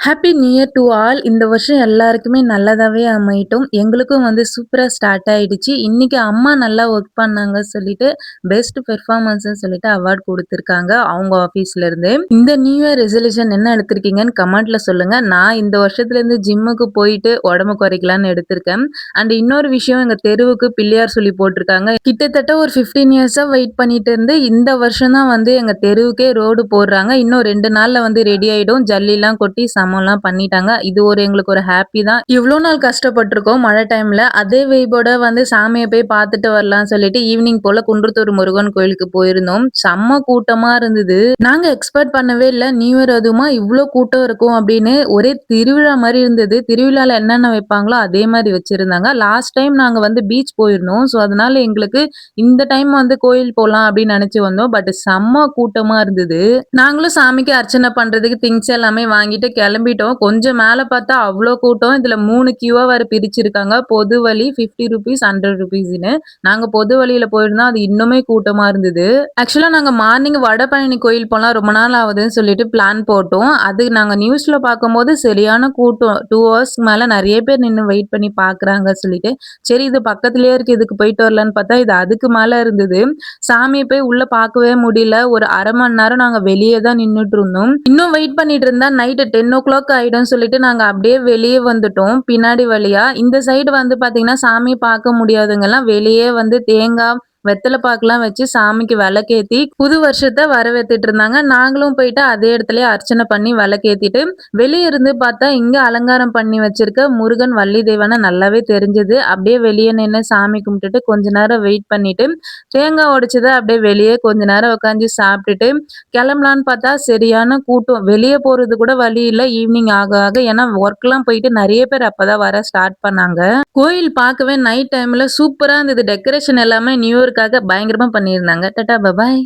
Happy new year to all. இந்த வருஷம் எல்லாருக்குமே நல்லதாவே அமையட்டும். எங்களுக்கும் வந்து சூப்பரா ஸ்டார்ட் ஆயிடுச்சு. இன்னைக்கு அம்மா நல்லா ஒர்க் பண்ணாங்க சொல்லிட்டு, பெஸ்ட் பெர்ஃபார்மன்ஸ்ன்னு சொல்லிட்டு அவார்ட் குடுத்துருக்காங்க, அவங்க ஆஃபீஸ்ல இருந்து. இந்த நியூ இயர் ரெசல்யூஷன் என்ன எடுத்திருக்கீங்கன்னு கமெண்ட்ல சொல்லுங்க. நான் இந்த வருஷத்துலேருந்து ஜிம்முக்கு போயிட்டு உடம்பு குறைக்கலான்னு எடுத்திருக்கேன். அண்ட் இன்னொரு விஷயம் எங்க தெருவுக்கு பிள்ளையார் சொல்லி போட்டிருக்காங்க. கிட்டத்தட்ட ஒரு 15 இயர்ஸா வெயிட் பண்ணிட்டு இருந்து இந்த வருஷம் தான் வந்து எங்க தெருவுக்கே ரோடு போடுறாங்க. இன்னும் 2 நாள்ல வந்து ரெடி ஆயிடும். ஜல்லிலாம் கொட்டி சமம்லாம் பண்ணிட்டாங்க. இது எங்களுக்கு ஒரு ஹாப்பி தான். இவ்ளோ நாள் கஷ்டப்பட்டுருக்கோம் மழை டைம்ல. அதே வைபோட வந்து சாமிய போய் பார்த்துட்டு வரலாம்னு சொல்லிட்டு ஈவினிங் போல குன்றத்தூர் முருகன் கோயிலுக்கு போயிருந்தோம். செம்ம கூட்டமா இருந்தது. நாங்க எக்ஸ்பெக்ட் பண்ணவே இல்ல. நியூ இயர் அதுவுமா இவ்ளோ கூட்டம் இருக்கும் அப்படின்னு. ஒரே திருவிழா மாரி இருந்தது. திருவிழால என்னென்ன வைப்பாங்களோ அதே மாரி வச்சிருந்தாங்க. லாஸ்ட் டைம் நாங்க வந்து பீச் போயிருந்தோம். ஸோ அதனால எங்களுக்கு இந்த டைம் வந்து கோயில் போலாம் அப்படின்னு நெனச்சு வந்தோம். பட் செம்ம கூட்டமா இருந்தது. நாங்களும் சாமிக்கு அர்ச்சனை பண்றதுக்கு திங்ஸ் எல்லாமே வாங்கிட்டு கிளம்பிட்டோம். கொஞ்சம் மேல பார்த்தா அவ்ளோ கூட்டம். இதுல 3 கியூவா வேற பிரிச்சிருக்காங்க. பொது வழி ₹50 ₹100ன்னு. நாங்க பொது வழியில போயிருந்தோம். அது இன்னுமே கூட்டமா இருந்தது. ஆக்சுவலா நாங்க மார்னிங் வடபழனி கோயில் போலாம் ரொம்ப நாள் ஆகுதுன்னு சொல்லிட்டு பிளான் போட்டோம். அது நாங்க நியூஸ்ல பார்க்கும்போது சரியான கூட்டம். 2 ஹவர்ஸ்க்கு மேல நெறைய பேர் நின்னு வெயிட் பண்ணி பார்க்குறாங்க சொல்லிட்டு, சரி இது பக்கத்திலேயே இருக்கு இதுக்கு போயிட்டு வரலான்னு பார்த்தா, இது அதுக்கு மேல இருந்தது. சாமிய போய் உள்ள பார்க்கவே முடியல. ஒரு 1/2 மணி நேரம் நாங்க வெளிய தான் நின்னுட்டு இருந்தோம். இன்னும் வெயிட் பண்ணிட்டு இருந்தா நைட் 10:00 ஆயிடும்னு சொல்லிட்டு நாங்க அப்படியே வெளிய வந்துட்டோம். பின்னாடி வழியா. இந்த சைடு வந்து பார்த்தீங்கன்னா, சாமி பார்க்க முடியாதவங்கலாம் வெளியே வந்து தேங்காய், வெத்தல பாக்குலாம் வச்சு சாமிக்கு விளக்கேத்தி புது வருஷத்த வரவேத்துட்டு இருந்தாங்க. நாங்களும் போயிட்டு அதே இடத்துலயே அர்ச்சனை பண்ணி விளக்கேத்திட்டு, வெளிய இருந்து பார்த்தா இங்க அலங்காரம் பண்ணி வச்சிருக்க முருகன், வள்ளி தெய்வான நல்லாவே தெரிஞ்சது. அப்படியே வெளிய நின்னு சாமி கும்பிட்டுட்டு கொஞ்ச நேரம் வெயிட் பண்ணிட்டு, தேங்காய் உடைச்சத அப்படியே வெளியே கொஞ்ச நேரம் உட்காந்து சாப்பிட்டுட்டு கிளம்பலான்னு பார்த்தா சரியான கூட்டம். வெளிய போறது கூட வழி இல்ல. ஈவினிங் ஆக ஆக ஏன்னா ஒர்க்லாம் போயிட்டு நெறைய பேர் அப்பதான் வர ஸ்டார்ட் பண்ணாங்க. கோயில் பார்க்கவே நைட் டைம்ல சூப்பரா இருந்தது. டெக்கரேஷன் எல்லாமே நியூ இயர்க்காக பயங்கரமா பண்ணியிருந்தாங்க. டாடா பபாய்.